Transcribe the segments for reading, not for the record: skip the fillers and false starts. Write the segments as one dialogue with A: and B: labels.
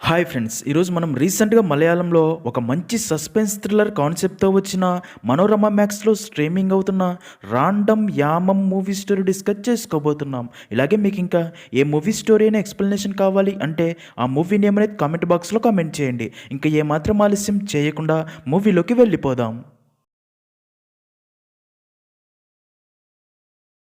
A: Hi friends, ఈరోజు మనం రీసెంట్గా మలయాళంలో ఒక మంచి సస్పెన్స్ థ్రిల్లర్ కాన్సెప్ట్తో వచ్చిన మనోరమ మ్యాక్స్లో స్ట్రీమింగ్ అవుతున్న రాండమ్ యామం మూవీ స్టోరీ డిస్కస్ చేసుకోబోతున్నాం. ఇలాగే మీకు ఇంకా ఏ మూవీ స్టోరీ అయినా ఎక్స్ప్లెనేషన్ కావాలి అంటే ఆ మూవీ నేమ్ అనేది కామెంట్ బాక్స్లో కామెంట్ చేయండి. ఇంకా ఏమాత్రం ఆలస్యం చేయకుండా మూవీలోకి వెళ్ళిపోదాం.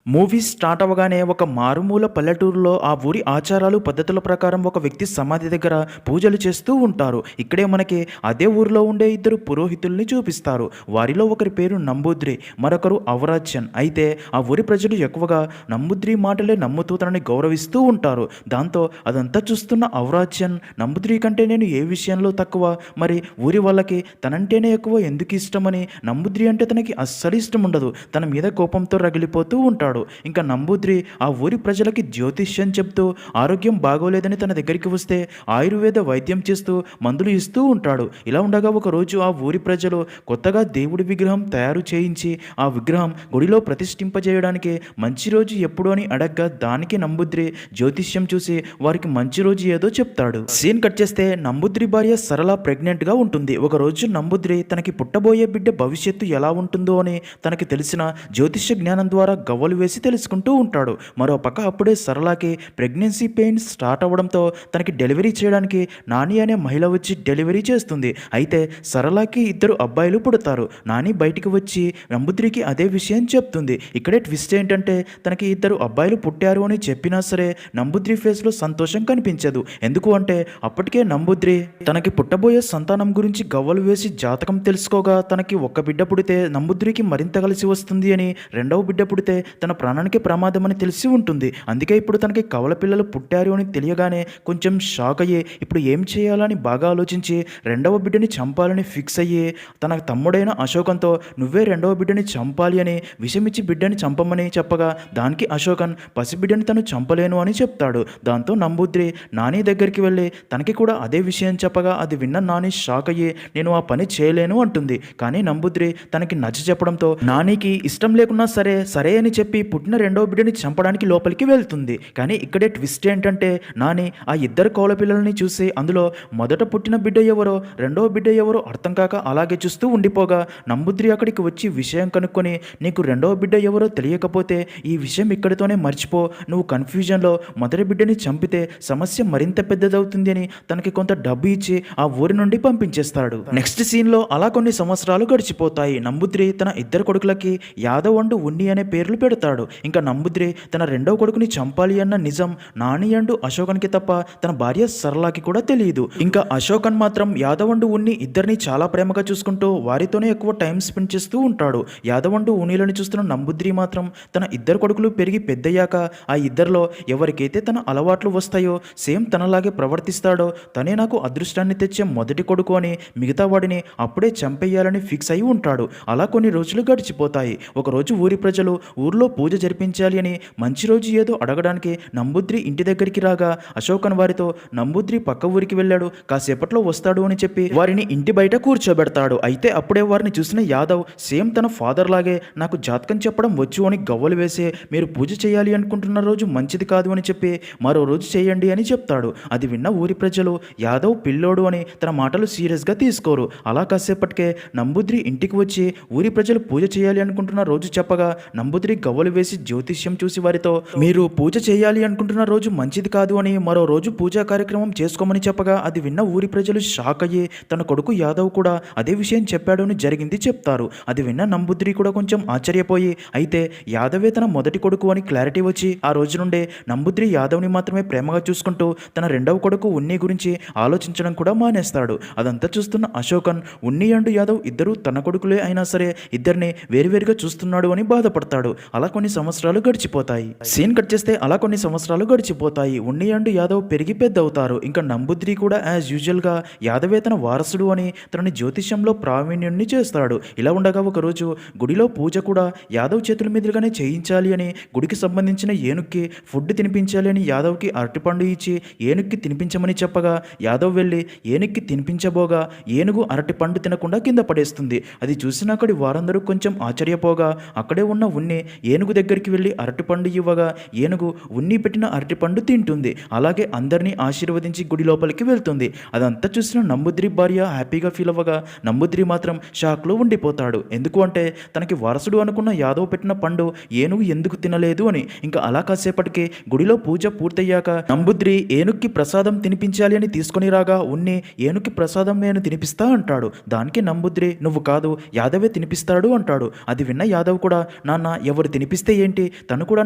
A: మూవీ స్టార్ట్ అవ్వగానే ఒక మారుమూల పల్లెటూరులో ఆ ఊరి ఆచారాలు పద్ధతుల ప్రకారం ఒక వ్యక్తి సమాధి దగ్గర పూజలు చేస్తూ ఉంటారు. ఇక్కడే మనకి అదే ఊరిలో ఉండే ఇద్దరు పురోహితుల్ని చూపిస్తారు. వారిలో ఒకరి పేరు నంబూద్రి, మరొకరు అవరాజ్యన్. అయితే ఆ ఊరి ప్రజలు ఎక్కువగా నంబూద్రి మాటలే నమ్ముతూ తనని గౌరవిస్తూ ఉంటారు. దాంతో అదంతా చూస్తున్న అవరాజ్యన్ నంబూద్రి కంటే నేను ఏ విషయంలో తక్కువ, మరి ఊరి వాళ్ళకి తనంటేనే ఎక్కువ ఎందుకు ఇష్టమని, నంబూద్రి అంటే తనకి అస్సలు ఇష్టం ఉండదు, తన మీద కోపంతో రగిలిపోతూ ఉంటాడు. ఇంకా నంబూద్రి ఆ ఊరి ప్రజలకి జ్యోతిష్యం చెప్తూ ఆరోగ్యం బాగోలేదని తన దగ్గరికి వస్తే ఆయుర్వేద వైద్యం చేస్తూ మందులు ఇస్తూ ఉంటాడు. ఇలా ఉండగా ఒకరోజు ఆ ఊరి ప్రజలు కొత్తగా దేవుడి విగ్రహం తయారు చేయించి ఆ విగ్రహం గుడిలో ప్రతిష్ఠింపజేయడానికి మంచి రోజు ఎప్పుడు అని అడగ్గా దానికి నంబూద్రి జ్యోతిష్యం చూసి వారికి మంచి రోజు ఏదో చెప్తాడు. సీన్ కట్ చేస్తే నంబూద్రి భార్య సరళ ప్రెగ్నెంట్గా ఉంటుంది. ఒకరోజు నంబూద్రి తనకి పుట్టబోయే బిడ్డ భవిష్యత్తు ఎలా ఉంటుందో అని తనకి తెలిసిన జ్యోతిష్య జ్ఞానం ద్వారా గవ్వలు వేసి తెలుసుకుంటూ ఉంటాడు. మరో పక్క అప్పుడే సరళకి ప్రెగ్నెన్సీ పెయిన్ స్టార్ట్ అవ్వడంతో తనకి డెలివరీ చేయడానికి నాని అనే మహిళ వచ్చి డెలివరీ చేస్తుంది. అయితే సరళకి ఇద్దరు అబ్బాయిలు పుడతారు. నాని బయటికి వచ్చి నంబూద్రికి అదే విషయం చెప్తుంది. ఇక్కడే ట్విస్ట్ ఏంటంటే తనకి ఇద్దరు అబ్బాయిలు పుట్టారు అని చెప్పినా సరే నంబూద్రి ఫేస్లో సంతోషం కనిపించదు. ఎందుకు అంటే అప్పటికే నంబూద్రి తనకి పుట్టబోయే సంతానం గురించి గవ్వలు వేసి జాతకం తెలుసుకోగా తనకి ఒక్క బిడ్డ పుడితే నంబూద్రికి మరింత కలిసి వస్తుంది అని, రెండవ బిడ్డ పుడితే తన ప్రాణానికి ప్రమాదం అని తెలిసి ఉంటుంది. అందుకే ఇప్పుడు తనకి కవల పిల్లలు పుట్టారు అని తెలియగానే కొంచెం షాక్ అయ్యి ఇప్పుడు ఏం చేయాలని బాగా ఆలోచించి రెండవ బిడ్డని చంపాలని ఫిక్స్ అయ్యి తన తమ్ముడైన అశోకంతో నువ్వే రెండవ బిడ్డని చంపాలి అని విషమిచ్చి బిడ్డని చంపమని చెప్పగా దానికి అశోకన్ పసిబిడ్డని తను చంపలేను అని చెప్తాడు. దాంతో నంబూద్రి నాని దగ్గరికి వెళ్ళి తనకి కూడా అదే విషయం చెప్పగా అది విన్న నాని షాక్ అయ్యి నేను ఆ పని చేయలేను అంటుంది. కానీ నంబూద్రి తనకి నచ్చ చెప్పడంతో నానికి ఇష్టం లేకున్నా సరే సరే అని చెప్పి పుట్టిన రెండవ బిడ్డని చంపడానికి లోపలికి వెళ్తుంది. కానీ ఇక్కడే ట్విస్ట్ ఏంటంటే నాని ఆ ఇద్దరు కౌల పిల్లల్ని చూసి అందులో మొదట పుట్టిన బిడ్డ ఎవరో రెండవ బిడ్డ ఎవరో అర్థం కాక అలాగే చూస్తూ ఉండిపోగా నంబూద్రి అక్కడికి వచ్చి విషయం కనుక్కొని నీకు రెండవ బిడ్డ ఎవరో తెలియకపోతే ఈ విషయం ఇక్కడితోనే మర్చిపో, నువ్వు కన్ఫ్యూజన్లో మొదటి బిడ్డని చంపితే సమస్య మరింత పెద్దదవుతుంది అని తనకి కొంత డబ్బు ఇచ్చి ఆ ఊరి నుండి పంపించేస్తాడు. నెక్స్ట్ సీన్లో అలా కొన్ని సంవత్సరాలు గడిచిపోతాయి. నంబూద్రి తన ఇద్దరు కొడుకులకి యాదవ్ అండ్ ఉన్ని అనే పేర్లు పెడతాడు. ఇంకా నంబూద్రి తన రెండవ కొడుకుని చంపాలి అన్న నిజం నాని అండ్ అశోకన్కి తప్ప తన భార్య సరళకి కూడా తెలియదు. ఇంకా అశోకన్ మాత్రం యాదవ్ అండ్ ఉన్ని ఇద్దరిని చాలా ప్రేమగా చూసుకుంటూ వారితోనే ఎక్కువ టైం స్పెండ్ చేస్తూ ఉంటాడు. యాదవ్ అండ్ ఉన్నీలను చూస్తున్న నంబూద్రి మాత్రం తన ఇద్దరు కొడుకులు పెరిగి పెద్దయ్యాక ఆ ఇద్దరిలో ఎవరికైతే తన అలవాట్లు వస్తాయో సేమ్ తనలాగే ప్రవర్తిస్తాడో తనే నాకు అదృష్టాన్ని తెచ్చే మొదటి కొడుకు అని మిగతా వాడిని అప్పుడే చంపేయాలని ఫిక్స్ అయి ఉంటాడు. అలా కొన్ని రోజులు గడిచిపోతాయి. ఒకరోజు ఊరి ప్రజలు ఊర్లో పూజ జరిపించాలి అని మంచి రోజు ఏదో అడగడానికి నంబూద్రి ఇంటి దగ్గరికి రాగా అశోకన్ వారితో నంబూద్రి పక్క ఊరికి వెళ్ళాడు, కాసేపట్లో వస్తాడు అని చెప్పి వారిని ఇంటి బయట కూర్చోబెడతాడు. అయితే అప్పుడే వారిని చూసిన యాదవ్ సేమ్ తన ఫాదర్ లాగే నాకు జాతకం చెప్పడం వచ్చు అని గవ్వలు వేసి మీరు పూజ చేయాలి అనుకుంటున్న రోజు మంచిది కాదు అని చెప్పి మరో రోజు చేయండి అని చెప్తాడు. అది విన్న ఊరి ప్రజలు యాదవ్ పిల్లోడు అని తన మాటలు సీరియస్గా తీసుకోరు. అలా కాసేపటికే నంబూద్రి ఇంటికి వచ్చి ఊరి ప్రజలు పూజ చేయాలి అనుకుంటున్న రోజు చెప్పగా నంబూద్రి గవ్వలు వేసి జ్యోతిష్యం చూసి వారితో మీరు పూజ చేయాలి అనుకుంటున్న రోజు మంచిది కాదు అని మరో రోజు పూజా కార్యక్రమం చేసుకోమని చెప్పగా అది విన్న ఊరి ప్రజలు షాక్ అయ్యి తన కొడుకు యాదవ్ కూడా అదే విషయం చెప్పాడు అని జరిగింది చెప్తారు. అది విన్న నంబూద్రి కూడా కొంచెం ఆశ్చర్యపోయి అయితే యాదవే తన మొదటి కొడుకు అని క్లారిటీ వచ్చి ఆ రోజు నుండే నంబూద్రి యాదవ్ని మాత్రమే ప్రేమగా చూసుకుంటూ తన రెండవ కొడుకు ఉన్ని గురించి ఆలోచించడం కూడా మానేస్తాడు. అదంతా చూస్తున్న అశోకన్ ఉన్ని అండ్ యాదవ్ ఇద్దరు తన కొడుకులే అయినా సరే ఇద్దరిని వేరువేరుగా చూస్తున్నాడు అని బాధపడతాడు. అలా కొన్ని సంవత్సరాలు గడిచిపోతాయి. సీన్ కట్ చేస్తే అలా కొన్ని సంవత్సరాలు గడిచిపోతాయి. ఉన్ని అండ్ యాదవ్ పెరిగి పెద్ద అవుతారు. ఇంకా నంబూద్రి కూడా యాజ్ యూజువల్గా యాదవే తన వారసుడు అని తనని జ్యోతిష్యంలో ప్రావీణ్యుణ్ణి చేస్తాడు. ఇలా ఉండగా ఒకరోజు గుడిలో పూజ కూడా యాదవ్ చేతుల మీదుగానే చేయించాలి అని గుడికి సంబంధించిన ఏనుక్కి ఫుడ్ తినిపించాలి అని యాదవ్కి అరటిపండు ఇచ్చి ఏనుక్కి తినిపించమని చెప్పగా యాదవ్ వెళ్ళి ఏనుక్కి తినిపించబోగా ఏనుగు అరటిపండు తినకుండా కింద పడేస్తుంది. అది చూసిన అక్కడి వారందరూ కొంచెం ఆశ్చర్యపోగా అక్కడే ఉన్న ఉన్ని ఏనుగు ఏనుగు దగ్గరికి వెళ్ళి అరటిపండు ఇవ్వగా ఏనుగు ఉన్ని పెట్టిన అరటిపండు తింటుంది. అలాగే అందరినీ ఆశీర్వదించి గుడి లోపలికి వెళ్తుంది. అదంతా చూసిన నంబుద్రి భార్య హ్యాపీగా ఫీల్ అవ్వగా నంబుద్రి మాత్రం షాక్లో ఉండిపోతాడు. ఎందుకు అంటే తనకి వారసుడు అనుకున్న యాదవ్ పెట్టిన పండు ఏనుగు ఎందుకు తినలేదు అని. ఇంకా అలా కాసేపటికి గుడిలో పూజ పూర్తయ్యాక నంబుద్రి ఏనుగుకి ప్రసాదం తినిపించాలి అని తీసుకొని రాగా ఉన్ని ఏనుగుకి ప్రసాదం నేను తినిపిస్తా అంటాడు. దానికి నంబుద్రి నువ్వు కాదు యాదవే తినిపిస్తాడు అంటాడు. అది విన్న యాదవ్ కూడా నాన్న ఎవరు తినిపిస్తే ఏంటి, తను కూడా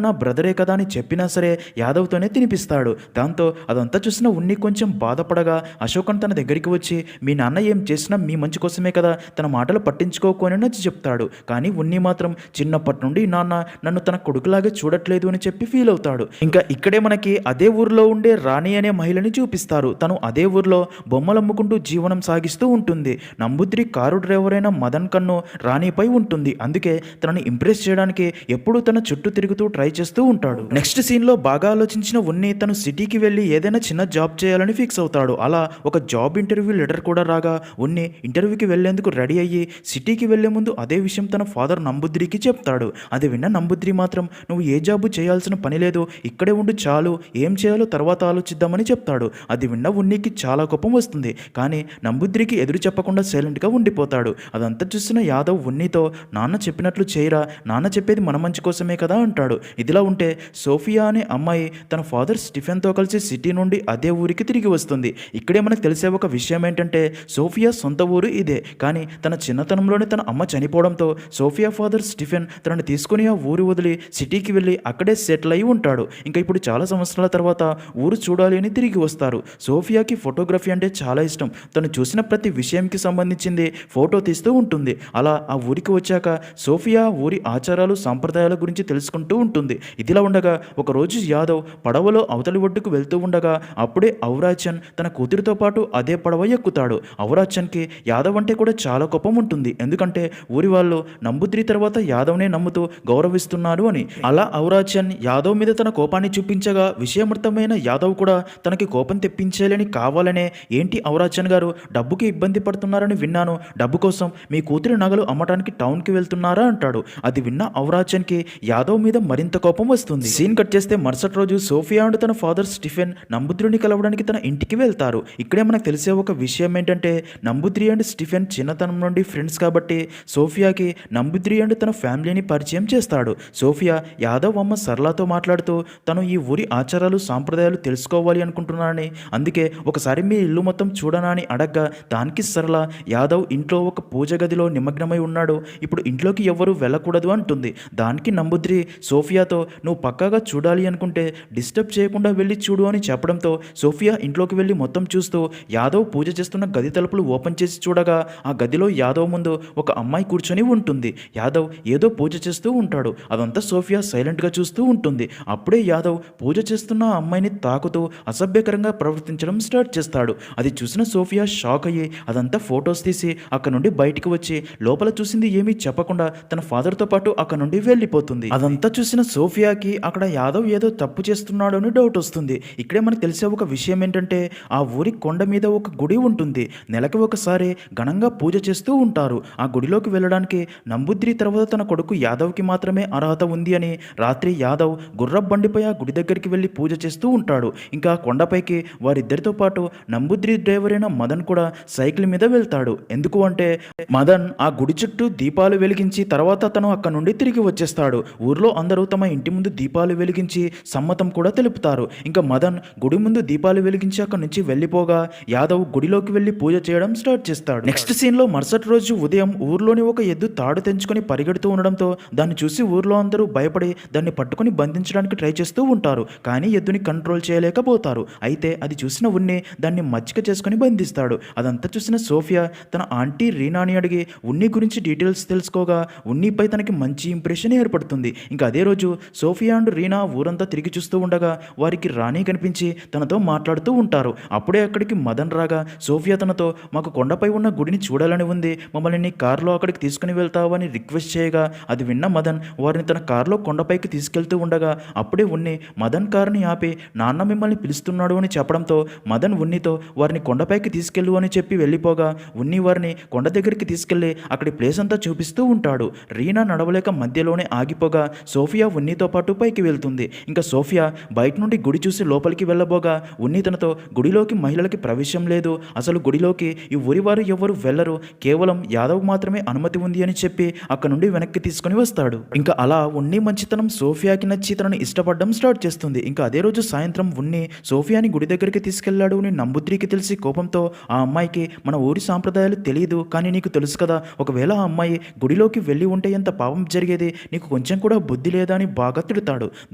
A: నా బ్రదరే కదా అని చెప్పినా సరే యాదవ్తోనే తినిపిస్తాడు. దాంతో అదంతా చూసిన ఉన్ని కొంచెం బాధపడగా అశోకన్ తన దగ్గరికి వచ్చి మీ నాన్న ఏం చేసినా మీ మంచి కోసమే కదా, తన మాటలు పట్టించుకోకొని నచ్చి చెప్తాడు. కానీ ఉన్ని మాత్రం చిన్నప్పటి నుండి నాన్న నన్ను తన కొడుకులాగే చూడట్లేదు అని చెప్పి ఫీల్ అవుతాడు. ఇంకా ఇక్కడే మనకి అదే ఊరిలో ఉండే రాణి అనే మహిళని చూపిస్తారు. తను అదే ఊర్లో బొమ్మలు అమ్ముకుంటూ జీవనం సాగిస్తూ ఉంటుంది. నంబుద్రి కారు డ్రైవర్ అయిన మదన్ కన్ను రాణిపై ఉంటుంది. అందుకే తనని ఇంప్రెస్ చేయడానికి ఎప్పుడూ తన చుట్టూ తిరుగుతూ ట్రై చేస్తూ ఉంటాడు. నెక్స్ట్ సీన్లో బాగా ఆలోచించిన ఉన్ని తను సిటీకి వెళ్ళి ఏదైనా చిన్న జాబ్ చేయాలని ఫిక్స్ అవుతాడు. అలా ఒక జాబ్ ఇంటర్వ్యూ లెటర్ కూడా రాగా ఉన్ని ఇంటర్వ్యూకి వెళ్లేందుకు రెడీ అయ్యి సిటీకి వెళ్లే ముందు అదే విషయం తన ఫాదర్ నంబుద్రికి చెప్తాడు. అది విన్న నంబుద్రి మాత్రం నువ్వు ఏ జాబు చేయాల్సిన పని లేదు, ఇక్కడే ఉండు చాలు, ఏం చేయాలో తర్వాత ఆలోచిద్దామని చెప్తాడు. అది విన్న ఉన్నికి చాలా కోపం వస్తుంది. కానీ నంబుద్రికి ఎదురు చెప్పకుండా సైలెంట్గా ఉండిపోతాడు. అదంతా చూసిన యాదవ్ ఉన్నితో నాన్న చెప్పినట్లు చేయరా, నాన్న చెప్పేది మన మంచి కోసమే కదా అంటాడు. ఇదిలా ఉంటే సోఫియా అనే అమ్మాయి తన ఫాదర్ స్టిఫెన్తో కలిసి సిటీ నుండి అదే ఊరికి తిరిగి వస్తుంది. ఇక్కడే మనకు తెలిసే ఒక విషయం ఏంటంటే సోఫియా సొంత ఊరు ఇదే. కానీ తన చిన్నతనంలోనే తన అమ్మ చనిపోవడంతో సోఫియా ఫాదర్ స్టిఫెన్ తనని తీసుకుని ఆ ఊరు వదిలి సిటీకి వెళ్ళి అక్కడే సెటిల్ అయి ఉంటాడు. ఇంకా ఇప్పుడు చాలా సంవత్సరాల తర్వాత ఊరు చూడాలి అని తిరిగి వస్తారు. సోఫియాకి ఫోటోగ్రఫీ అంటే చాలా ఇష్టం. తను చూసిన ప్రతి విషయంకి సంబంధించింది ఫోటో తీస్తూ ఉంటుంది. అలా ఆ ఊరికి వచ్చాక సోఫియా ఊరి ఆచారాలు సాంప్రదాయాల గురించి తెలుసుకుంటూ ఉంటుంది. ఇదిలా ఉండగా ఒకరోజు యాదవ్ పడవలో అవతలి ఒడ్డుకు వెళ్తూ ఉండగా అప్పుడే ఔరాచన్ తన కూతురితో పాటు అదే పడవ ఎక్కుతాడు. ఔరాచన్కి యాదవ్ అంటే కూడా చాలా కోపం ఉంటుంది. ఎందుకంటే ఊరి వాళ్ళు నంబుద్రి తర్వాత యాదవ్నే నమ్ముతూ గౌరవిస్తున్నారు అని. అలా ఔరాచన్ యాదవ్ మీద తన కోపాన్ని చూపించగా విషయమర్థమైన యాదవ్ కూడా తనకి కోపం తెప్పించేయాలని కావాలనే ఏంటి ఔరాచన్ గారు డబ్బుకి ఇబ్బంది పడుతున్నారని విన్నాను, డబ్బు కోసం మీ కూతురి నగలు అమ్మటానికి టౌన్కి వెళ్తున్నారా అంటాడు. అది విన్న ఔరాచన్కి యాదవ్ మీద మరింత కోపం వస్తుంది. సీన్ కట్ చేస్తే మరుసటి రోజు సోఫియా అండ్ తన ఫాదర్ స్టిఫెన్ నంబుద్రిని కలవడానికి తన ఇంటికి వెళ్తారు. ఇక్కడే మనకు తెలిసే ఒక విషయం ఏంటంటే నంబుద్రి అండ్ స్టిఫెన్ చిన్నతనం నుండి ఫ్రెండ్స్ కాబట్టి సోఫియాకి నంబుద్రి అండ్ తన ఫ్యామిలీని పరిచయం చేస్తాడు. సోఫియా యాదవ్ అమ్మ సరళతో మాట్లాడుతూ తను ఈ ఊరి ఆచారాలు సాంప్రదాయాలు తెలుసుకోవాలి అనుకుంటున్నానని, అందుకే ఒకసారి మీ ఇల్లు మొత్తం చూడనా అని అడగ్గా దానికి సరళ యాదవ్ ఇంట్లో ఒక పూజ గదిలో నిమగ్నమై ఉన్నాడు, ఇప్పుడు ఇంట్లోకి ఎవ్వరూ వెళ్ళకూడదు అంటుంది. దానికి నంబుద్రి సోఫియాతో నువ్వు పక్కాగా చూడాలి అనుకుంటే డిస్టర్బ్ చేయకుండా వెళ్ళి చూడు అని చెప్పడంతో సోఫియా ఇంట్లోకి వెళ్ళి మొత్తం చూస్తూ యాదవ్ పూజ చేస్తున్న గది తలుపులు ఓపెన్ చేసి చూడగా ఆ గదిలో యాదవ్ ముందు ఒక అమ్మాయి కూర్చొని ఉంటుంది. యాదవ్ ఏదో పూజ చేస్తూ ఉంటాడు. అదంతా సోఫియా సైలెంట్గా చూస్తూ ఉంటుంది. అప్పుడే యాదవ్ పూజ చేస్తున్న ఆ అమ్మాయిని తాకుతూ అసభ్యకరంగా ప్రవర్తించడం స్టార్ట్ చేస్తాడు. అది చూసిన సోఫియా షాక్ అయ్యి అదంతా ఫొటోస్ తీసి అక్కడ నుండి బయటికి వచ్చి లోపల చూసింది ఏమీ చెప్పకుండా తన ఫాదర్తో పాటు అక్కడ నుండి వెళ్ళిపోతుంది. అదంతా చూసిన సోఫియాకి అక్కడ యాదవ్ ఏదో తప్పు చేస్తున్నాడు అని డౌట్ వస్తుంది. ఇక్కడే మనకు తెలిసే ఒక విషయం ఏంటంటే ఆ ఊరి కొండ మీద ఒక గుడి ఉంటుంది. నెలకి ఒకసారి ఘనంగా పూజ చేస్తూ ఉంటారు. ఆ గుడిలోకి వెళ్ళడానికి నంబుద్రి తర్వాత తన కొడుకు యాదవ్కి మాత్రమే అర్హత ఉంది అని రాత్రి యాదవ్ గుర్రపు బండిపై ఆ గుడి దగ్గరికి వెళ్ళి పూజ చేస్తూ ఉంటాడు. ఇంకా కొండపైకి వారిద్దరితో పాటు నంబుద్రి డ్రైవర్ అయిన మదన్ కూడా సైకిల్ మీద వెళ్తాడు. ఎందుకు అంటే మదన్ ఆ గుడి చుట్టూ దీపాలు వెలిగించి తర్వాత తను అక్కడ నుండి తిరిగి వచ్చేస్తాడు. ఊర్లో అందరూ తమ ఇంటి ముందు దీపాలు వెలిగించి సమ్మతం కూడా తెలుపుతారు. ఇంకా మదన్ గుడి ముందు దీపాలు వెలిగించి అక్కడి నుంచి వెళ్ళిపోగా యాదవ్ గుడిలోకి వెళ్ళి పూజ చేయడం స్టార్ట్ చేస్తాడు. నెక్స్ట్ సీన్లో మరుసటి రోజు ఉదయం ఊర్లోని ఒక ఎద్దు తాడు తెంచుకొని పరిగెడుతూ ఉండడంతో దాన్ని చూసి ఊర్లో అందరూ భయపడి దాన్ని పట్టుకుని బంధించడానికి ట్రై చేస్తూ ఉంటారు. కానీ ఎద్దుని కంట్రోల్ చేయలేకపోతారు. అయితే అది చూసిన ఉన్ని దాన్ని మచ్చిక చేసుకుని బంధిస్తాడు. అదంతా చూసిన సోఫియా తన ఆంటీ రీనాని అడిగి ఉన్ని గురించి డీటెయిల్స్ తెలుసుకోగా ఉన్నిపై తనకి మంచి ఇంప్రెషన్ ఏర్పడుతుంది. ఇంకా అదే రోజు సోఫియా అండ్ రీనా ఊరంతా తిరిగి చూస్తూ ఉండగా వారికి రాణి కనిపించి తనతో మాట్లాడుతూ ఉంటారు. అప్పుడే అక్కడికి మదన్ రాగా సోఫియా తనతో మాకు కొండపై ఉన్న గుడిని చూడాలని ఉంది, మమ్మల్ని నీ కారులో అక్కడికి తీసుకుని వెళ్తావు అని రిక్వెస్ట్ చేయగా అది విన్న మదన్ వారిని తన కారులో కొండపైకి తీసుకెళ్తూ ఉండగా అప్పుడే ఉన్ని మదన్ కారుని ఆపి నాన్న మిమ్మల్ని పిలుస్తున్నాడు అని చెప్పడంతో మదన్ ఉన్నితో వారిని కొండపైకి తీసుకెళ్ళు అని చెప్పి వెళ్ళిపోగా ఉన్ని వారిని కొండ దగ్గరికి తీసుకెళ్లి అక్కడి ప్లేస్ అంతా చూపిస్తూ ఉంటాడు. రీనా నడవలేక మధ్యలోనే ఆగి ఆగిపోగా సోఫియా ఉన్నితో పాటు పైకి వెళ్తుంది. ఇంకా సోఫియా బయట నుండి గుడి చూసి లోపలికి వెళ్ళబోగా ఉన్ని తనతో గుడిలోకి మహిళలకి ప్రవేశం లేదు, అసలు గుడిలోకి ఈ ఊరి వారు ఎవరు వెళ్లరు, కేవలం యాదవ్ మాత్రమే అనుమతి ఉంది అని చెప్పి అక్కడ నుండి వెనక్కి తీసుకుని వస్తాడు. ఇంకా అలా ఉన్ని మంచితనం సోఫియాకి నచ్చి తనని ఇష్టపడడం స్టార్ట్ చేస్తుంది. ఇంకా అదే రోజు సాయంత్రం ఉన్ని సోఫియాని గుడి దగ్గరికి తీసుకెళ్లాడు అని నంబుద్రికి తెలిసి కోపంతో ఆ అమ్మాయికి మన ఊరి సాంప్రదాయాలు తెలియదు, కానీ నీకు తెలుసు కదా, ఒకవేళ ఆ అమ్మాయి గుడిలోకి వెళ్ళి ఉంటే ఎంత పాపం జరిగేది, నీకు కొంచెం కూడా బుద్ధి లేదా అని బాగా తిడతాడు.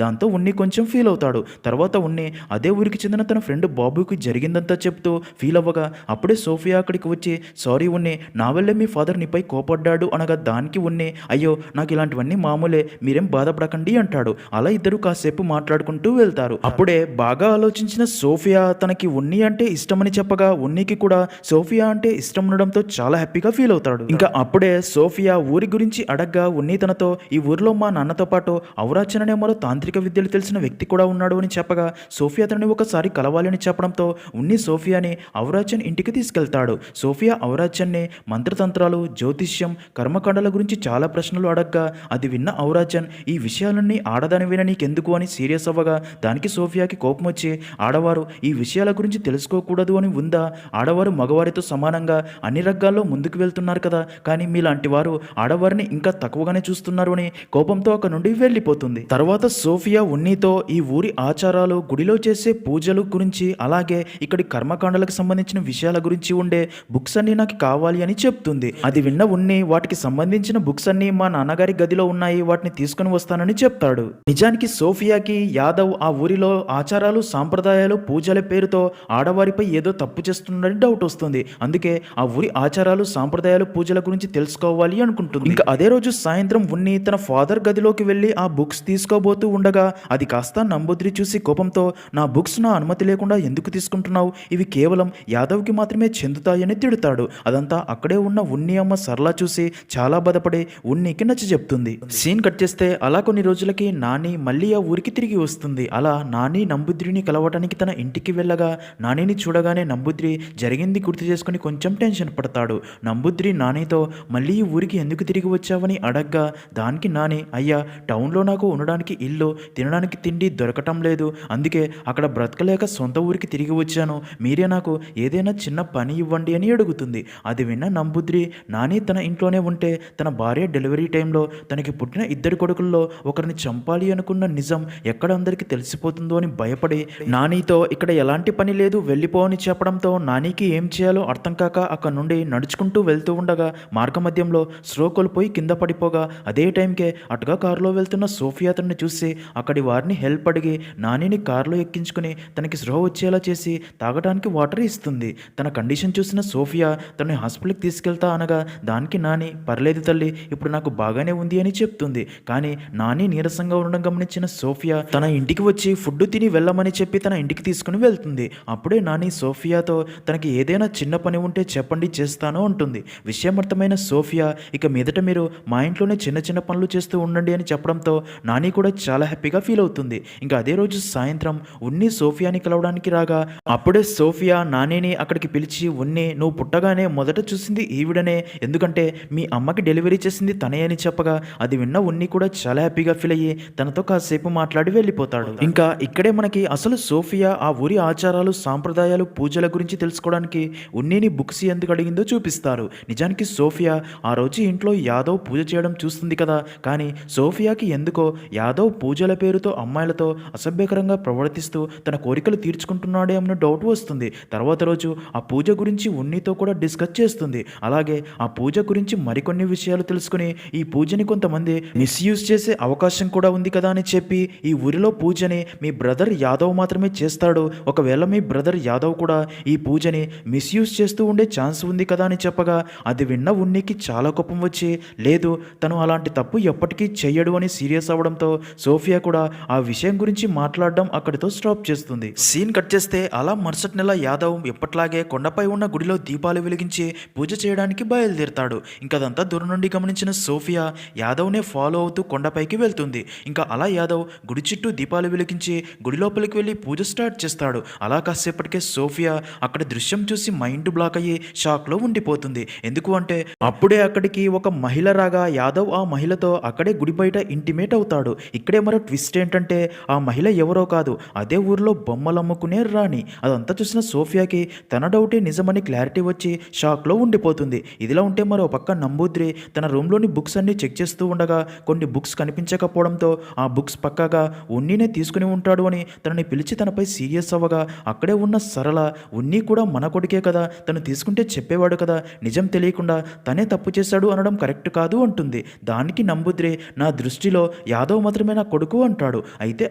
A: దాంతో ఉన్ని కొంచెం ఫీల్ అవుతాడు. తర్వాత ఉన్ని అదే ఊరికి చెందిన తన ఫ్రెండ్ బాబుకి జరిగిందంతా చెప్తూ ఫీల్ అవ్వగా అప్పుడే సోఫియా అక్కడికి వచ్చి సారీ ఉన్ని, నా వల్లే మీ ఫాదర్ నీపై కోపడ్డాడు అనగా దానికి ఉన్ని అయ్యో నాకు ఇలాంటివన్నీ మామూలే, మీరేం బాధపడకండి అంటాడు. అలా ఇద్దరు కాసేపు మాట్లాడుకుంటూ వెళ్తారు. అప్పుడే బాగా ఆలోచించిన సోఫియా తనకి ఉన్ని అంటే ఇష్టమని చెప్పగా ఉన్నికి కూడా సోఫియా అంటే ఇష్టం ఉండడంతో చాలా హ్యాపీగా ఫీల్ అవుతాడు. ఇంకా అప్పుడే సోఫియా ఊరి గురించి అడగ్గా ఉన్ని తనతో ఈ ఊరిలో మా నాన్నతో పాటు ఔరాచన్ అనే మరో తాంత్రిక విద్యలు తెలిసిన వ్యక్తి కూడా ఉన్నాడు అని చెప్పగా సోఫియా తనని ఒకసారి కలవాలి అని చెప్పడంతో ఉన్ని సోఫియాని ఔరాచన్ ఇంటికి తీసుకెళ్తాడు. సోఫియా ఔరాచన్ని మంత్రతంత్రాలు, జ్యోతిష్యం, కర్మకాండల గురించి చాలా ప్రశ్నలు అడగ్గా అది విన్న ఔరాచన్ ఈ విషయాలన్నీ ఆడదాని విన నీకెందుకు అని సీరియస్ అవ్వగా దానికి సోఫియాకి కోపం వచ్చి ఆడవారు ఈ విషయాల గురించి తెలుసుకోకూడదు అని ఉందా, ఆడవారు మగవారితో సమానంగా అన్ని రంగాల్లో ముందుకు వెళ్తున్నారు కదా, కానీ మీలాంటి వారు ఆడవారిని ఇంకా తక్కువగానే చూస్తున్నారు అని కోపంతో అక్కడ నుండి వెళ్ళిపోతుంది. తర్వాత సోఫియా ఉన్నీతో ఈ ఊరి ఆచారాలు, గుడిలో చేసే పూజలు గురించి అలాగే ఇక్కడి కర్మకాండలకు సంబంధించిన విషయాల గురించి ఉండే బుక్స్ అన్ని నాకు కావాలి అని చెప్తుంది. అది విన్న ఉన్ని వాటికి సంబంధించిన బుక్స్ అన్ని మా నాన్నగారి గదిలో ఉన్నాయి, వాటిని తీసుకుని వస్తానని చెప్తాడు. నిజానికి సోఫియాకి యాదవ్ ఆ ఊరిలో ఆచారాలు, సాంప్రదాయాలు, పూజల పేరుతో ఆడవారిపై ఏదో తప్పు చేస్తుందని డౌట్ వస్తుంది. అందుకే ఆ ఊరి ఆచారాలు, సాంప్రదాయాలు, పూజల గురించి తెలుసుకోవాలి అనుకుంటుంది. ఇంకా అదే రోజు సాయంత్రం ఉన్ని తన ఫాదర్ గదిలోకి వెళ్ళి ఆ బుక్స్ తీసుకోబోతూ ఉండగా అది కాస్త నంబుద్రి చూసి కోపంతో నా బుక్స్ నా అనుమతి లేకుండా ఎందుకు తీసుకుంటున్నావు, ఇవి కేవలం యాదవ్కి మాత్రమే చెందుతాయని తిడతాడు. అదంతా అక్కడే ఉన్న ఉన్ని అమ్మ సరళ చూసి చాలా బాధపడి ఉన్నికి నచ్చ చెప్తుంది. సీన్ కట్ చేస్తే అలా కొన్ని రోజులకి నాని మళ్ళీ ఆ ఊరికి తిరిగి వస్తుంది. అలా నాని నంబుద్రిని కలవటానికి తన ఇంటికి వెళ్ళగా నానిని చూడగానే నంబుద్రి జరిగింది గుర్తు చేసుకుని కొంచెం టెన్షన్ పడతాడు. నంబుద్రి నానితో మళ్ళీ ఈ ఊరికి ఎందుకు తిరిగి వచ్చావని అడగ్గా దానికి నాని అయ్యా టౌన్లో నాకు ఉండడానికి ఇల్లు, తినడానికి తిండి దొరకటం లేదు, అందుకే అక్కడ బ్రతకలేక సొంత ఊరికి తిరిగి వచ్చాను, మీరే నాకు ఏదైనా చిన్న పని ఇవ్వండి అని అడుగుతుంది. అది విన్న నంబుద్రి నాని తన ఇంట్లోనే ఉంటే తన భార్య డెలివరీ టైంలో తనకి పుట్టిన ఇద్దరు కొడుకుల్లో ఒకరిని చంపాలి అనుకున్న నిజం ఎక్కడ అందరికీ తెలిసిపోతుందో అని భయపడి నానితో ఇక్కడ ఎలాంటి పని లేదు వెళ్ళిపో అని చెప్పడంతో నానికి ఏం చేయాలో అర్థం కాక అక్కడ నుండి నడుచుకుంటూ వెళ్తూ ఉండగా మార్గమధ్యంలో స్లో కోల్పోయి కింద పడిపోగా అదే టైంకే అటుగా కారులో వెళ్తున్న సోఫియా తనని చూసి అక్కడి వారిని హెల్ప్ అడిగి నానిని కారులో ఎక్కించుకుని తనకి స్పృహ వచ్చేలా చేసి తాగడానికి వాటర్ ఇస్తుంది. తన కండిషన్ చూసిన సోఫియా తనని హాస్పిటల్కి తీసుకెళ్తా అనగా దానికి నాని పర్లేదు తల్లి ఇప్పుడు నాకు బాగానే ఉంది అని చెప్తుంది. కానీ నాని నీరసంగా ఉండడం గమనించిన సోఫియా తన ఇంటికి వచ్చి ఫుడ్ తిని వెళ్ళమని చెప్పి తన ఇంటికి తీసుకుని వెళ్తుంది. అప్పుడే నాని సోఫియాతో తనకి ఏదైనా చిన్న పని ఉంటే చెప్పండి చేస్తాను అంటుంది. విషయం అర్థమైన సోఫియా ఇక మీదట మీరు మా ఇంట్లోనే చిన్న చిన్న పనులు చేస్తూ ఉండండి అని చెప్పడంతో నాని కూడా చాలా హ్యాపీగా ఫీల్ అవుతుంది. ఇంకా అదే రోజు సాయంత్రం ఉన్ని సోఫియాని కలవడానికి రాగా అప్పుడే సోఫియా నానిని అక్కడికి పిలిచి ఉన్ని నువ్వు పుట్టగానే మొదట చూసింది ఈవిడనే, ఎందుకంటే మీ అమ్మకి డెలివరీ చేసింది తనే అని చెప్పగా అది విన్న ఉన్ని కూడా చాలా హ్యాపీగా ఫీల్ అయ్యి తనతో కాసేపు మాట్లాడి వెళ్ళిపోతాడు. ఇంకా ఇక్కడే మనకి అసలు సోఫియా ఆ ఊరి ఆచారాలు, సాంప్రదాయాలు, పూజల గురించి తెలుసుకోవడానికి ఉన్నిని బుక్స్ ఎందుకు అడిగిందో చూపిస్తారు. నిజానికి సోఫియా ఆ రోజు ఇంట్లో యాదవ్ పూజ చేయడం చూస్తుంది కదా, కానీ సోఫియాకి ఎందుకో యాదవ్ పూజల పేరుతో అమ్మాయిలతో అసభ్యకరంగా ప్రవర్తిస్తూ తన కోరికలు తీర్చుకుంటున్నాడే అన్న డౌట్ వస్తుంది. తర్వాత రోజు ఆ పూజ గురించి ఉన్నితో కూడా డిస్కస్ చేస్తుంది. అలాగే ఆ పూజ గురించి మరికొన్ని విషయాలు తెలుసుకుని ఈ పూజని కొంతమంది మిస్యూజ్ చేసే అవకాశం కూడా ఉంది కదా అని చెప్పి ఈ ఊరిలో పూజని మీ బ్రదర్ యాదవ్ మాత్రమే చేస్తాడు, ఒకవేళ మీ బ్రదర్ యాదవ్ కూడా ఈ పూజని మిస్యూజ్ చేస్తూ ఉండే ఛాన్స్ ఉంది కదా అని చెప్పగా అది విన్న ఉన్నికి చాలా కోపం వచ్చి లేదు తను అలాంటి తప్పు ఎప్పటికీ చెయ్యడు అని సీరియస్ అవ్వడంతో సోఫియా కూడా ఆ విషయం గురించి మాట్లాడడం అక్కడితో స్టాప్ చేస్తుంది. సీన్ కట్ చేస్తే అలా మరుసటి నెల యాదవ్ ఎప్పట్లాగే కొండపై ఉన్న గుడిలో దీపాలు వెలిగించి పూజ చేయడానికి బయలుదేరతాడు. ఇంకదంతా దూరం నుండి గమనించిన సోఫియా యాదవ్నే ఫాలో అవుతూ కొండపైకి వెళ్తుంది. ఇంకా అలా యాదవ్ గుడి చుట్టూ దీపాలు వెలిగించి గుడి లోపలికి వెళ్ళి పూజ స్టార్ట్ చేస్తాడు. అలా కాసేపటికే సోఫియా అక్కడ దృశ్యం చూసి మైండ్ బ్లాక్ అయ్యి షాక్లో ఉండిపోతుంది. ఎందుకు అంటే అప్పుడే అక్కడికి ఒక మహిళ రాగా యాదవ్ ఆ మహిళతో అక్కడి అక్కడే గుడి బయట ఇంటిమేట్ అవుతాడు. ఇక్కడే మరో ట్విస్ట్ ఏంటంటే ఆ మహిళ ఎవరో కాదు, అదే ఊర్లో బొమ్మలు అమ్ముకునే రాణి. అదంతా చూసిన సోఫియాకి తన డౌటే నిజమని క్లారిటీ వచ్చి షాక్లో ఉండిపోతుంది. ఇదిలా ఉంటే మరో పక్క నంబూద్రి తన రూమ్లోని బుక్స్ అన్ని చెక్ చేస్తూ ఉండగా కొన్ని బుక్స్ కనిపించకపోవడంతో ఆ బుక్స్ పక్కాగా ఉన్నీనే తీసుకుని ఉంటాడు అని తనని పిలిచి తనపై సీరియస్ అవ్వగా అక్కడే ఉన్న సరళ ఉన్ని కూడా మన కొడుకే కదా, తను తీసుకుంటే చెప్పేవాడు కదా, నిజం తెలియకుండా తనే తప్పు చేశాడు అనడం కరెక్ట్ కాదు అంటుంది. దానికి నంబూద్రి నా దృష్టిలో యాదవ్ మాత్రమే నా కొడుకు అంటాడు. అయితే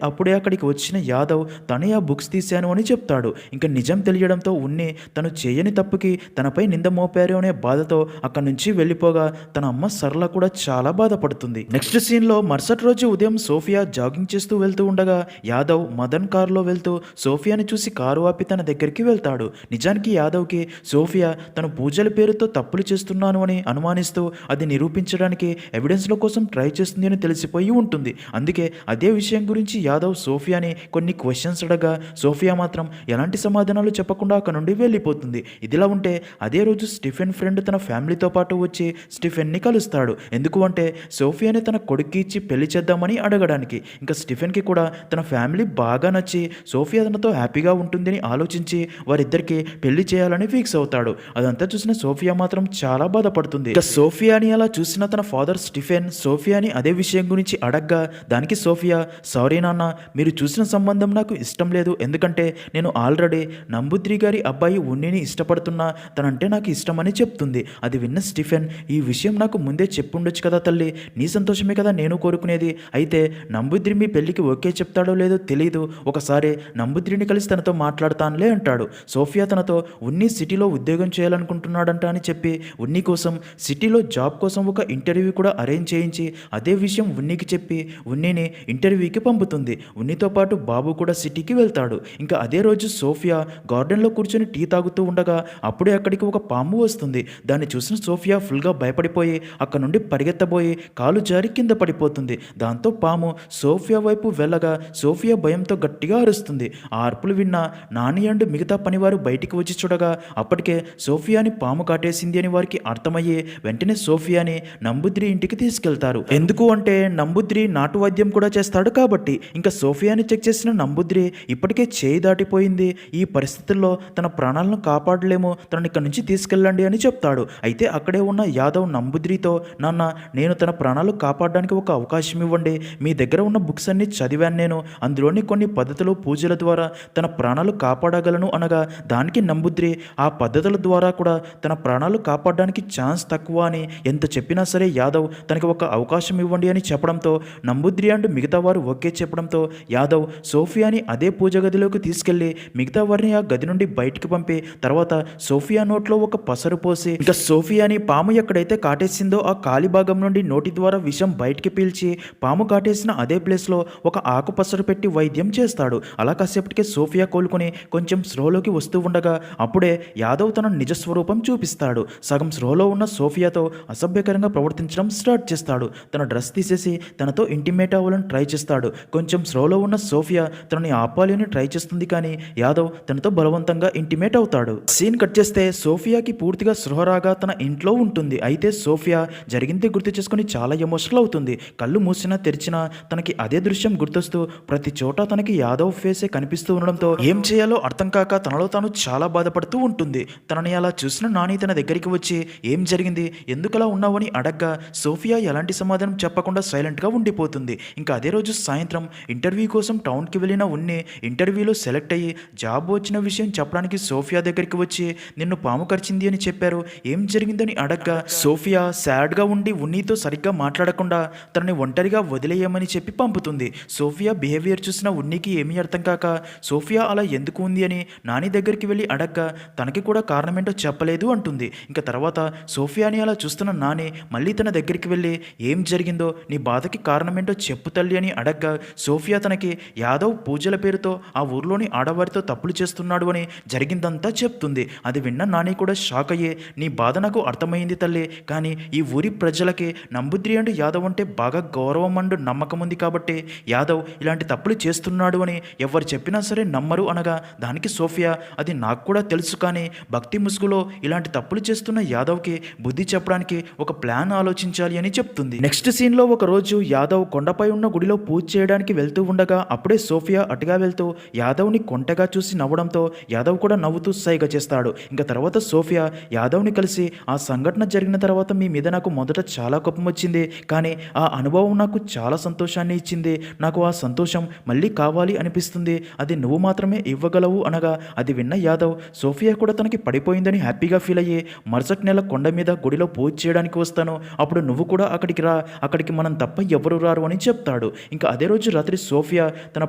A: అప్పుడే అక్కడికి వచ్చిన యాదవ్ తనే ఆ బుక్స్ తీశాను అని చెప్తాడు. ఇంకా నిజం తెలియడంతో ఉన్ని తను చేయని తప్పుకి తనపై నింద మోపారు అనే బాధతో అక్కడి నుంచి వెళ్ళిపోగా తన అమ్మ సరళ కూడా చాలా బాధపడుతుంది. నెక్స్ట్ సీన్లో మరుసటి రోజు ఉదయం సోఫియా జాగింగ్ చేస్తూ వెళ్తూ ఉండగా యాదవ్ మదన్ కారులో వెళ్తూ సోఫియాని చూసి కారు ఆపి తన దగ్గరికి వెళ్తాడు. నిజానికి యాదవ్కి సోఫియా తను పూజల పేరుతో తప్పులు చేస్తున్నాను అని అనుమానిస్తూ అది నిరూపించడానికి ఎవిడెన్స్ల కోసం ట్రై చేస్తుంది అని తెలిసిపోయి ఉంటుంది. అందుకే అదే విషయం గురించి యాదవ్ సోఫియాని కొన్ని క్వశ్చన్స్ అడగా సోఫియా మాత్రం ఎలాంటి సమాధానాలు చెప్పకుండా అక్కడ నుండి వెళ్ళిపోతుంది. ఇదిలా ఉంటే అదే రోజు స్టీఫెన్ ఫ్రెండ్ తన ఫ్యామిలీతో పాటు వచ్చి స్టీఫెన్ని కలుస్తాడు. ఎందుకు అంటే సోఫియాని తన కొడుక్కి ఇచ్చి పెళ్లి చేద్దామని అడగడానికి. ఇంకా స్టీఫెన్కి కూడా తన ఫ్యామిలీ బాగా నచ్చి సోఫియా తనతో హ్యాపీగా ఉంటుందని ఆలోచించి వారిద్దరికి పెళ్లి చేయాలని ఫిక్స్ అవుతాడు. అదంతా చూసిన సోఫియా మాత్రం చాలా బాధపడుతుంది. ఇక సోఫియాని అలా చూసిన తన ఫాదర్ స్టీఫెన్ సోఫియాని అదే విషయం గురించి అడగ్గా దానికి సోఫియా సారీ నాన్న, మీరు చూసిన సంబంధం నాకు ఇష్టం లేదు. ఎందుకంటే నేను ఆల్రెడీ నంబూద్రి గారి అబ్బాయి ఉన్నిని ఇష్టపడుతున్నా, తనంటే నాకు ఇష్టమని చెప్తుంది. అది విన్న స్టీఫెన్ ఈ విషయం నాకు ముందే చెప్పుండొచ్చు కదా తల్లి, నీ సంతోషమే కదా నేను కోరుకునేది. అయితే నంబూద్రి మీ పెళ్లికి ఓకే చెప్తాడో లేదో తెలియదు, ఒకసారి నంబూద్రిని కలిసి తనతో మాట్లాడతానులే అంటాడు. సోఫియా తనతో ఉన్ని సిటీలో ఉద్యోగం చేయాలనుకుంటున్నాడంట అని చెప్పి ఉన్ని కోసం సిటీలో జాబ్ కోసం ఒక ఇంటర్వ్యూ కూడా అరేంజ్ చేయించి అదే విషయం ఉన్నికి చెప్పి ఉన్నిని ఇంటర్వ్యూకి పంపుతుంది. ఉన్నితో పాటు బాబు కూడా సిటీకి వెళ్తాడు. ఇంకా అదే రోజు సోఫియా గార్డెన్లో కూర్చొని టీ తాగుతూ ఉండగా అప్పుడే అక్కడికి ఒక పాము వస్తుంది. దాన్ని చూసిన సోఫియా ఫుల్గా భయపడిపోయి అక్కడ నుండి పరిగెత్తబోయి కాలు జారి కింద పడిపోతుంది. దాంతో పాము సోఫియా వైపు వెళ్ళగా సోఫియా భయంతో గట్టిగా అరుస్తుంది. ఆ అరుపులు విన్న నాని అండ్ మిగతా పనివారు బయటికి వచ్చి చూడగా అప్పటికే సోఫియాని పాము కాటేసింది అని వారికి అర్థమయ్యి వెంటనే సోఫియాని నంబూద్రి ఇంటికి తీసుకెళ్తారు. ఎందుకు అంటే నంబూద్రి నాటు వైద్యం కూడా చేస్తాడు కాబట్టి. ఇంకా సోఫియాని చెక్ చేసిన నంబూద్రి ఇప్పటికే చేయి దాటిపోయింది, ఈ పరిస్థితుల్లో తన ప్రాణాలను కాపాడలేము, తనని ఇక్కడి నుంచి తీసుకెళ్ళండి అని చెప్తాడు. అయితే అక్కడే ఉన్న యాదవ్ నంబూద్రితో నాన్న, నేను తన ప్రాణాలు కాపాడడానికి ఒక అవకాశం ఇవ్వండి, మీ దగ్గర ఉన్న బుక్స్ అన్ని చదివాను నేను, అందులోని కొన్ని పద్ధతులు పూజల ద్వారా తన ప్రాణాలు కాపాడగలను అనగా దానికి నంబూద్రి ఆ పద్ధతుల ద్వారా కూడా తన ప్రాణాలు కాపాడడానికి ఛాన్స్ తక్కువ అని ఎంత చెప్పినా సరే యాదవ్ తనకి ఒక అవకాశం ఇవ్వండి అని చెప్పడంతో నంబూద్రి అండ్ మిగతా వారు ఓకే చెప్పడంతో యాదవ్ సోఫియాని అదే పూజ గదిలోకి తీసుకెళ్లి మిగతా వారిని ఆ గది నుండి బయటికి పంపి తర్వాత సోఫియా నోట్లో ఒక పసరు పోసి ఇంకా సోఫియాని పాము ఎక్కడైతే కాటేసిందో ఆ కాలి భాగం నుండి నోటి ద్వారా విషం బయటికి పీల్చి పాము కాటేసిన అదే ప్లేస్లో ఒక ఆకు పసరు పెట్టి వైద్యం చేస్తాడు. అలా కాసేపటికే సోఫియా కోలుకొని కొంచెం స్రోలోకి వస్తూ ఉండగా అప్పుడే యాదవ్ తన నిజస్వరూపం చూపిస్తాడు. సగం స్రోలో ఉన్న సోఫియాతో అసభ్యకరంగా ప్రవర్తించడం స్టార్ట్ చేస్తాడు. తన డ్రెస్ తీసేసి తనతో ఇంటిమేట్ అవ్వాలని ట్రై చేస్తాడు. కొంచెం స్రోలో ఉన్న సోఫియా తనని ఆపాలి అని ట్రై చేస్తుంది కానీ యాదవ్ తనతో బలవంతంగా ఇంటిమేట్ అవుతాడు. సీన్ కట్ చేస్తే సోఫియాకి పూర్తిగా స్పృహ రాగా తన ఇంట్లో ఉంటుంది. అయితే సోఫియా జరిగింది గుర్తు చేసుకుని చాలా ఎమోషనల్ అవుతుంది. కళ్ళు మూసినా తెరిచినా తనకి అదే దృశ్యం గుర్తొస్తూ ప్రతి చోట తనకి యాదవ్ ఫేసే కనిపిస్తూ ఉండడంతో ఏం చేయాలో అర్థం కాక తనలో తాను చాలా బాధపడుతూ ఉంటుంది. తనని అలా చూసిన నాని తన దగ్గరికి వచ్చి ఏం జరిగింది, ఎందుకలా ఉన్నావని అడగ్గా సోఫియా ఎలాంటి సమాధానం చెప్పకుండా సైలెంట్గా ఉండిపోతుంది. ఇంకా అదే రోజు సాయంత్రం ఇంటర్వ్యూ కోసం టౌన్కి వెళ్ళిన ఉన్ని ఇంటర్వ్యూలో సెలెక్ట్ అయ్యి జాబ్ వచ్చిన విషయం చెప్పడానికి సోఫియా దగ్గరికి వచ్చి నిన్ను పాము కరిచింది అని చెప్పారు, ఏం జరిగిందని అడగ్గా సోఫియా సాడ్గా ఉండి ఉన్నితో సరిగ్గా మాట్లాడకుండా తనని ఒంటరిగా వదిలేయమని చెప్పి పంపుతుంది. సోఫియా బిహేవియర్ చూసిన ఉన్నికి ఏమీ అర్థం కాక సోఫియా అలా ఎందుకు ఉంది అని నాని దగ్గరికి వెళ్ళి అడగ్గా తనకి కూడా కారణమేంటో చెప్పలేదు అంటుంది. ఇంకా తర్వాత సోఫియాని అలా చూస్తున్న నాని మళ్ళీ తన దగ్గరికి వెళ్ళి ఏం జరిగిందో నీ బాధకి కారణమేంటో చెప్పు తల్లి అని అడగ్గా సోఫియా తనకి యాదవ్ పూజల పేరుతో ఆ ఊర్లోని ఆడవారితో తప్పులు చేస్తున్నాడు అని జరిగిందంతా చెప్తుంది. అది విన్న నాని కూడా షాక్ అయ్యే నీ బాధ నాకు అర్థమైంది తల్లి, కానీ ఈ ఊరి ప్రజలకి నంబూద్రి అండ్ యాదవ్ అంటే బాగా గౌరవం అండ్ నమ్మకం ఉంది కాబట్టి యాదవ్ ఇలాంటి తప్పులు చేస్తున్నాడు అని ఎవరు చెప్పినా సరే నమ్మరు అనగా దానికి సోఫియా అది నాకు కూడా తెలుసు, కానీ భక్తి ముసుగులో ఇలాంటి తప్పులు చేస్తున్న యాదవ్కి బుద్ధి చెప్పడానికి ఒక ప్లాన్ ఆలోచించాలి అని చెప్తుంది. నెక్స్ట్ నెక్స్ట్ సీన్లో ఒకరోజు యాదవ్ కొండపై ఉన్న గుడిలో పూజ చేయడానికి వెళ్తూ ఉండగా అప్పుడే సోఫియా అటుగా వెళ్తూ యాదవ్ని కొంటగా చూసి నవ్వడంతో యాదవ్ కూడా నవ్వుతూ సైగ చేస్తాడు. ఇంకా తర్వాత సోఫియా యాదవ్ని కలిసి ఆ సంఘటన జరిగిన తర్వాత మీ మీద నాకు మొదట చాలా కోపం వచ్చింది, కానీ ఆ అనుభవం నాకు చాలా సంతోషాన్ని ఇచ్చింది. నాకు ఆ సంతోషం మళ్ళీ కావాలి అనిపిస్తుంది. అది నువ్వు మాత్రమే ఇవ్వగలవు అనగా అది విన్న యాదవ్ సోఫియా కూడా తనకి పడిపోయిందని హ్యాపీగా ఫీల్ అయ్యి మరుసటి నెల కొండ మీద గుడిలో పూజ చేయడానికి వస్తాను, అప్పుడు నువ్వు కూడా అక్కడికి రా, అక్కడికి మనం తప్ప ఎవరు రారు అని చెప్తాడు. ఇంకా అదే రోజు రాత్రి సోఫియా తన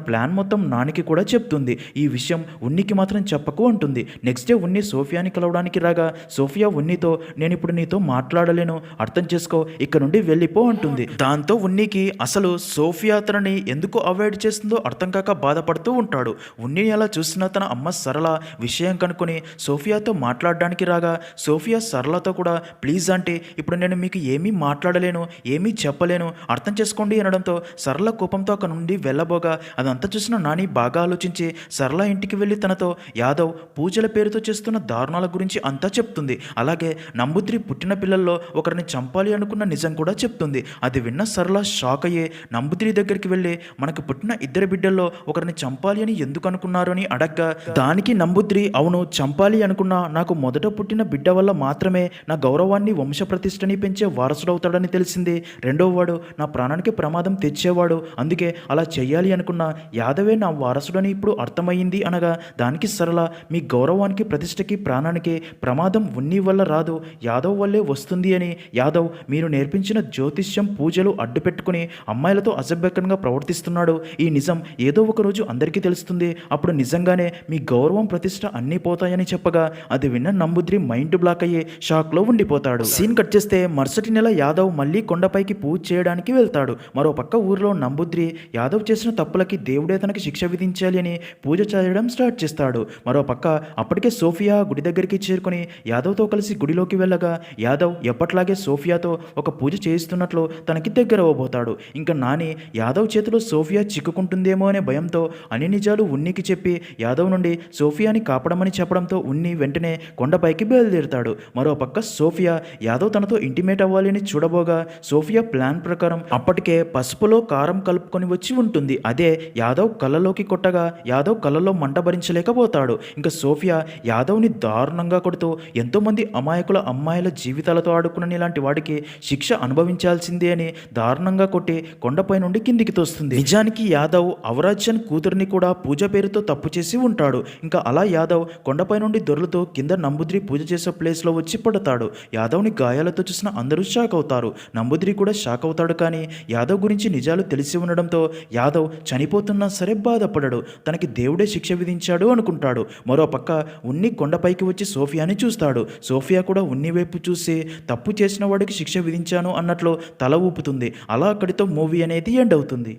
A: ప్లాన్ మొత్తం నానికి కూడా చెప్తుంది. ఈ విషయం ఉన్నికి మాత్రం చెప్పకు అంటుంది. నెక్స్ట్ డే ఉన్ని సోఫియాని కలవడానికి రాగా సోఫియా ఉన్నితో నేను ఇప్పుడు నీతో మాట్లాడలేను, అర్థం చేసుకో, ఇక్కడ నుండి వెళ్ళిపో అంటుంది. దాంతో ఉన్నికి అసలు సోఫియా తనని ఎందుకు అవాయిడ్ చేస్తుందో అర్థం కాక బాధపడుతూ ఉంటాడు. ఉన్నిని అలా చూసిన తన అమ్మ సరళ విషయం కనుక్కొని సోఫియాతో మాట్లాడడానికి రాగా సోఫియా సరళతో కూడా ప్లీజ్ అంటే ఇప్పుడు నేను మీకు ఏమీ మాట్లాడలేను, ఏమీ చెప్పలేను, అర్థం చేసుకోండి అనడంతో సరళ కోపంతో అక్కడ నుండి వెళ్ళబోగా అదంతా చూసిన నాని బాగా ఆలోచించి సరళ ఇంటికి వెళ్ళి తనతో యాదవ్ పూజల పేరుతో చేస్తున్న దారుణాల గురించి అంతా చెప్తుంది. అలాగే నంబుద్రి పుట్టిన పిల్లల్లో ఒకరిని చంపాలి అనుకున్న నిజం కూడా చెప్తుంది. అది విన్న సరళ షాక్ అయ్యే నంబుద్రి దగ్గరికి వెళ్ళి మనకు పుట్టిన ఇద్దరు బిడ్డల్లో ఒకరిని చంపాలి అని ఎందుకు అనుకున్నారు అని అడగ్గా దానికి నంబుద్రి అవును చంపాలి అనుకున్నా నాకు మొదట పుట్టిన బిడ్డ వల్ల మాత్రమే నా గౌరవాన్ని వంశప్రతిష్టని పెంచే వారసుడవుతాడని తెలిసింది, రెండో వాడు నా ప్రాణానికి ప్రమాదం తెచ్చేవాడు, అందుకే అలా చెయ్యాలి అనుకున్నా, యాదవే నా వారసుడని ఇప్పుడు అర్థమయ్యింది అనగా దానికి సరళ మీ గౌరవానికి ప్రతిష్టకి ప్రాణానికి ప్రమాదం ఉన్ని వల్ల రాదు, యాదవ్ వల్లే వస్తుంది అని, యాదవ్ మీరు నేర్పించిన జ్యోతిష్యం పూజలు అడ్డు పెట్టుకుని అమ్మాయిలతో అసభ్యకంగా ప్రవర్తిస్తున్నాడు, ఈ నిజం ఏదో ఒక రోజు అందరికీ తెలుస్తుంది, అప్పుడు నిజంగానే మీ గౌరవం ప్రతిష్ట అన్నీ పోతాయని చెప్పగా అది విన్న నంబుద్రి మైండ్ బ్లాక్ అయ్యి షాక్లో ఉండిపోతాడు. సీన్ కట్ చేస్తే మరుసటి నెల యాదవ్ మళ్ళీ కొండపైకి పూజ చేయడానికి వెళ్తాడు. మరో పక్క ఊరిలో నంబుద్రి యాదవ్ చేసిన తప్పులకి దేవుడే తనకి శిక్ష విధించాలి అని పూజ చేయడం స్టార్ట్ చేస్తాడు. మరో పక్క అప్పటికే సోఫియా గుడి దగ్గరికి చేరుకుని యాదవ్తో కలిసి గుడిలోకి వెళ్ళగా యాదవ్ ఎప్పట్లాగే సోఫియాతో ఒక పూజ చేయిస్తున్నట్లు తనకి దగ్గర అవ్వబోతాడు. ఇంకా నాని యాదవ్ చేతిలో సోఫియా చిక్కుకుంటుందేమో అనే భయంతో అన్ని నిజాలు ఉన్నికి చెప్పి యాదవ్ నుండి సోఫియాని కాపాడమని చెప్పడంతో ఉన్ని వెంటనే కొండపైకి బయలుదేరుతాడు. మరో పక్క సోఫియా యాదవ్ తనతో ఇంటిమేట్ అవ్వాలి అని చూడబోగా సోఫియా ప్లాన్ ప్రకారం అప్పటికే పసుపులో కారం కలుపుకొని వచ్చి ఉంటుంది. అదే యాదవ్ కళ్ళలోకి కొట్టగా యాదవ్ కళ్ళలో మంట భరించలేకపోతాడు. ఇంకా సోఫియా యాదవ్ని దారుణంగా కొడుతూ ఎంతోమంది అమాయకుల అమ్మాయిల జీవితాలతో ఆడుకున్న ఇలాంటి వాడికి శిక్ష అనుభవించాల్సిందే అని దారుణంగా కొట్టి కొండపై నుండి కిందికి తోస్తుంది. నిజానికి యాదవ్ అవరాజ్యన్ కూతురిని కూడా పూజ పేరుతో తప్పు చేసి ఉంటాడు. ఇంకా అలా యాదవ్ కొండపై నుండి దొర్లుతూ కింద నంబుద్రి పూజ చేసే ప్లేస్లో వచ్చి పడతాడు. యాదవ్ని గాయాలతో చూసిన అందరూ షాక్ అవుతారు. నంబుద్రి కూడా షాక్ అవుతాడు. కానీ యాదవ్ గురించి నిజాలు తెలిసి ఉండడంతో యాదవ్ చనిపోతున్నా సరే బాధపడడు, తనకి దేవుడే శిక్ష విధించాడు అనుకుంటాడు. మరో పక్క ఉన్ని కొండపైకి వచ్చి సోఫియాని చూస్తాడు. సోఫియా కూడా ఉన్ని వైపు చూసి తప్పు చేసిన వాడికి శిక్ష విధించాను అన్నట్లు తల ఊపుతుంది. అలా అక్కడితో మూవీ అనేది ఎండ్ అవుతుంది.